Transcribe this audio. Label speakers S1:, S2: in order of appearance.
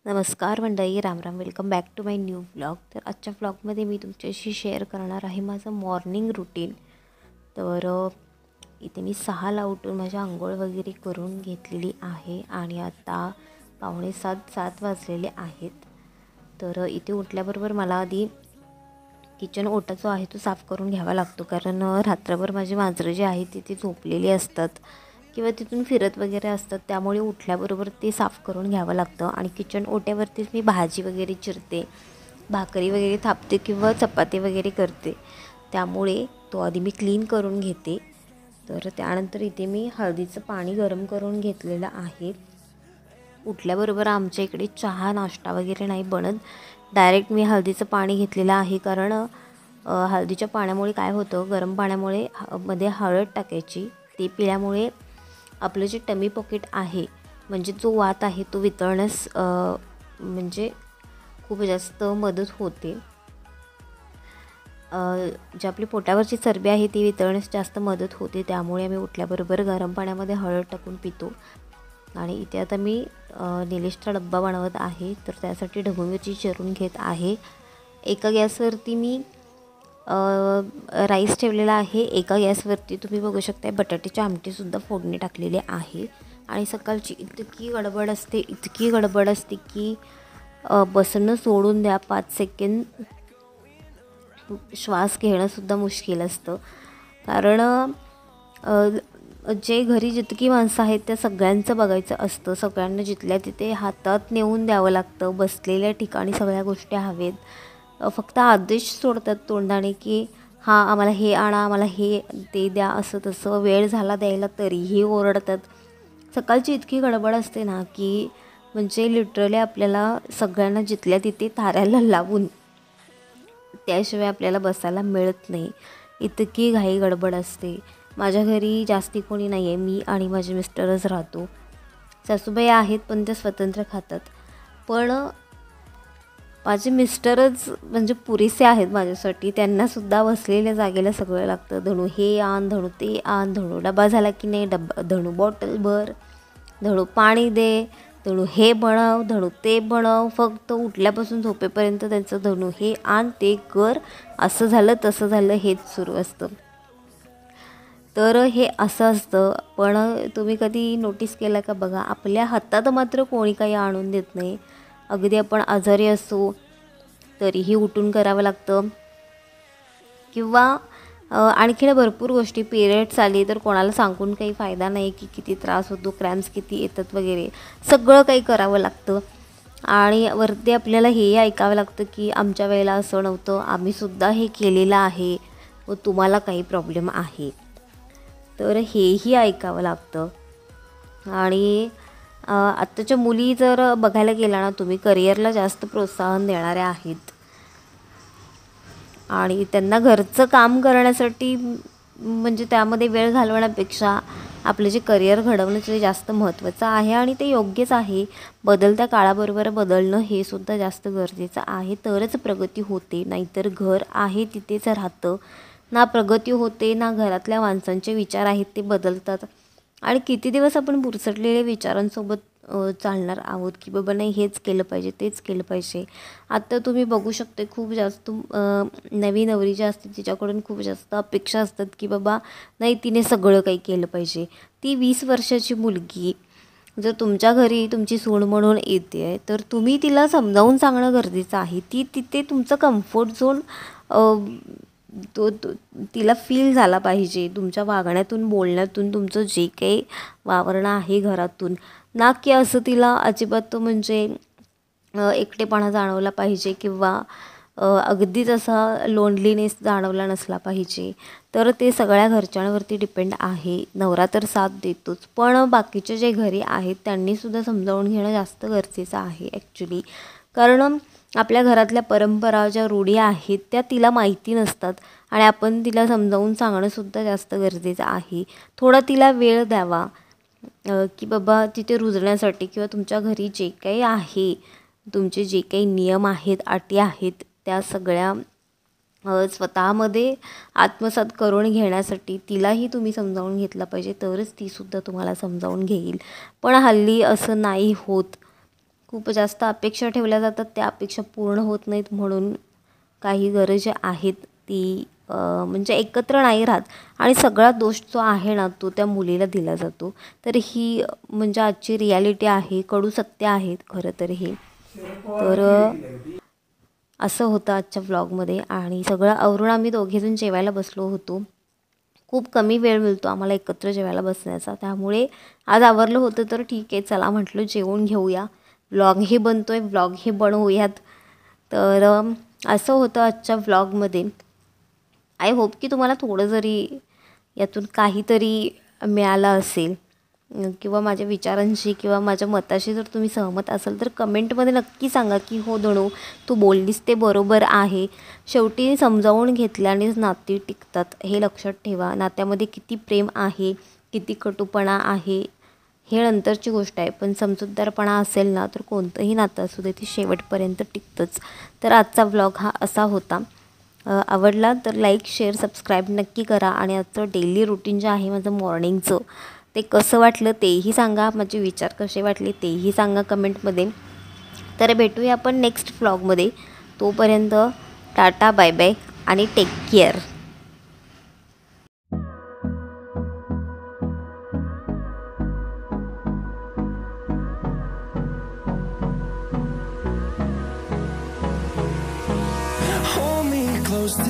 S1: नमस्कार मंडळी, राम राम. Welcome back to my new vlog. तर आजच्या व्लॉगमध्ये मी तुमच्याशी शेअर करणार आहे माझं मॉर्निंग रुटीन. तर इथे मी 6ला उठून माझ्या आंघोळ वगैरे करून घेतलेली आहे आणि आता 6:45 वाजलेले आहेत. तर इथे उठल्याबरोबर मला आधी किचन ओटा जो आहे तो साफ करून घ्यावा लागतो, कारण रात्रभर माझी मांजरं जी आहेत तिथे झोपलेली असतात किंवा तिथून फिरत वगैरे असतात. त्यामुळे उठल्याबरोबर ते साफ करून घ्यावं लागतं आणि किचन ओट्यावरतीच मी भाजी वगैरे चिरते, भाकरी वगैरे थापते किंवा चपाती वगैरे करते. त्यामुळे तो आधी मी क्लीन करून घेते. तर त्यानंतर इथे मी हळदीचं पाणी गरम करून घेतलेलं आहे. उठल्याबरोबर आमच्या इकडे चहा नाश्ता वगैरे नाही बनत. डायरेक्ट मी हळदीचं पाणी घेतलेलं आहे, कारण हळदीच्या पाण्यामुळे काय होतं, गरम पाण्यामुळे मध्ये हळद टाकायची. ते पिल्यामुळे आपलं जे टमी पॉकेट आहे, म्हणजे जो वात आहे तो वितळण्यास म्हणजे खूप जास्त मदत होते. जी आपली पोटावरची चरबी आहे ती वितळण्यास जास्त मदत होते. त्यामुळे आम्ही उठल्याबरोबर गरम पाण्यामध्ये हळद टाकून पितो. आणि इथे आता मी निलेशचा डब्बा बनवत आहे, तर त्यासाठी ढबू मिरची चिरून घेत आहे. एका गॅसवरती मी राईस ठेवलेला आहे, एका गॅसवरती तुम्ही बघू शकता बटाट्याची आमटीसुद्धा फोडणी टाकलेली आहे. आणि सकाळची इतकी गडबड असते की बसणं सोडून द्या, 5 सेकंद श्वास घेणंसुद्धा मुश्किल असतं. कारण जे घरी जितकी माणसं आहेत त्या सगळ्यांचं बघायचं असतं. सगळ्यांना जिथल्या तिथे हातात नेऊन द्यावं लागतं. बसलेल्या ठिकाणी सगळ्या गोष्टी हवेत. फक्त आदेश सोडतात तोंडाने की हां, आम्हाला हे आणा, आम्हाला हे ते द्या, असं तसं. वेळ झाला द्यायला तरीही ओरडतात. सकाळची इतकी गडबड असते ना की म्हणजे लिटरली आपल्याला सगळ्यांना जिथल्या तिथे ताऱ्याला लावून त्याशिवाय आपल्याला बसायला मिळत नाही. इतकी घाई गडबड असते. माझ्या घरी जास्ती कोणी नाही आहे, मी आणि माझे मिस्टरच राहतो. सासूबाई आहेत पण ते स्वतंत्र खातात. पण माझे मिस्टरच म्हणजे पुरेसे आहेत माझ्यासाठी. त्यांनासुद्धा बसलेल्या जागेला सगळं लागतं. धणू हे आण, धणू ते आण, धणू डबा झाला की नाही, धणू बॉटल भर, धणू पाणी दे, धणू हे बनव, धणू ते बनव. फक्त उठल्यापासून झोपेपर्यंत त्यांचं धणू हे आण, ते कर, असं झालं तसं झालं हेच सुरू असतं. तर हे असं असतं. पण तुम्ही कधी नोटीस केलं का बघा, आपल्या हातात मात्र कोणी काही आणून देत नाही. अगदी आपण आजारी असो तरीही उठून करावं लागतं. किंवा आणखीन भरपूर गोष्टी, पिरियड्स आली तर कोणाला सांगून काही फायदा नाही की किती त्रास होतो, क्रॅम्प्स किती येतात वगैरे, सगळं काही करावं लागतं. आणि वरती आपल्याला हेही ऐकावं लागतं की आमच्या वेळेला असं नव्हतं, आम्हीसुद्धा हे केलेलं आहे व तुम्हाला काही प्रॉब्लेम आहे. तर हेही ऐकावं लागतं. आणि आत्ताच्या मुली जर बघायला गेला ना तुम्ही, करिअरला जास्त प्रोत्साहन देणाऱ्या आहेत आणि त्यांना घरचं काम करण्यासाठी म्हणजे त्यामध्ये वेळ घालवण्यापेक्षा आपलं जे करिअर घडवणं ते जास्त महत्त्वाचं आहे. आणि ते योग्यच आहे. बदलत्या काळाबरोबर बदलणं हे सुद्धा जास्त गरजेचं आहे, तरच प्रगती होते. नाहीतर घर आहे तिथेच राहतं. ना प्रगती होते, ना घरातल्या माणसांचे विचार आहेत ते बदलतात. आणि किती दिवस आपण बुरसटलेल्या विचारांसोबत चालणार आहोत की बाबा नाही हेच केलं पाहिजे, तेच केलं पाहिजे. आत्ता तुम्ही बघू शकते खूप जास्त नवी नवरी जी असते तिच्याकडून खूप जास्त अपेक्षा असतात की बाबा नाही तिने सगळं काही केलं पाहिजे. ती 20 वर्षाची मुलगी जर तुमच्या घरी तुमची सून म्हणून येते आहे, तर तुम्ही तिला समजावून सांगणं गरजेचं आहे. ती तिथे तुमचं कम्फर्ट झोन तो तिला फील झाला पाहिजे. तुमच्या वागण्यातून, बोलण्यातून, तुमचं जे काही वावरणं आहे घरातून, ना की असं तिला अजिबात म्हणजे एकटेपणा जाणवला पाहिजे किंवा अगदीच असा लोनलीनेस जाणवला नसला पाहिजे. तर ते सगळ्या घरच्यांवरती डिपेंड आहे. नवरा तर साथ देतोच, पण बाकीचे जे घरी आहेत त्यांनीसुद्धा समजावून घेणं जास्त गरजेचं आहे ॲक्च्युली. कारण आपल्या घरातल्या परंपरा ज्या रूढी आहेत त्या तिला माहिती नसतात आणि आपण तिला समजावून सांगणंसुद्धा जास्त गरजेचं आहे. थोडा तिला वेळ द्यावा की बाबा तिथे रुजण्यासाठी, किंवा तुमच्या घरी जे काही आहे, तुमचे जे काही नियम आहेत, अटी आहेत, त्या सगळ्या स्वतःमध्ये आत्मसात करून घेण्यासाठी तिलाही तुम्ही समजावून घेतला पाहिजे, तरच तीसुद्धा तुम्हाला समजावून घेईल. पण हल्ली असं नाही होत. खूप जास्त अपेक्षा ठेवल्या जातात, त्या अपेक्षा पूर्ण होत नाहीत. म्हणून काही गरजा आहेत ती म्हणजे एकत्र नाही राहत आणि सगळा दोष जो आहे ना तो त्या मुलीला दिला जातो. तर ही म्हणजे आजची रियालिटी आहे, कडू सत्य आहे खरं तर हे. तर असं होतं आजच्या व्लॉगमध्ये आणि सगळं आवरून आम्ही दोघेजण जेवायला बसलो होतो. खूप कमी वेळ मिळतो आम्हाला एकत्र जेवायला बसण्याचा, त्यामुळे आज आवरलं होतं तर ठीक आहे, चला म्हटलं जेवून घेऊया, व्लॉगही बनतो आहे, व्लॉगही बनवूयात. तर असं होतं आजच्या व्लॉगमध्ये. आय होप की तुम्हाला थोडं जरी यातून काहीतरी मिळालं असेल किंवा माझ्या विचारांशी किंवा माझ्या मताशी जर तुम्ही सहमत असाल तर कमेंटमध्ये नक्की सांगा की हो धनू, तू बोललीस ते बरोबर आहे. शेवटी समजावून घेतल्यानेच नाती टिकतात, हे लक्षात ठेवा. नात्यामध्ये किती प्रेम आहे, किती कटुपणा आहे हे नंतरची गोष्ट आहे, पण समजूतदारपणा असेल ना तर कोणतंही नातं असू दे ते शेवटपर्यंत टिकतंच. तर आजचा व्लॉग हा असा होता. आवडला तर लाईक शेअर सबस्क्राईब नक्की करा आणि आजचं डेली रुटीन जे आहे माझं मॉर्निंगचं ते कसं वाटलं तेही सांगा, माझे विचार कसे वाटले तेही सांगा कमेंटमध्ये. तर भेटूया आपण नेक्स्ट व्लॉगमध्ये. तोपर्यंत टाटा बाय बाय आणि टेक केअर.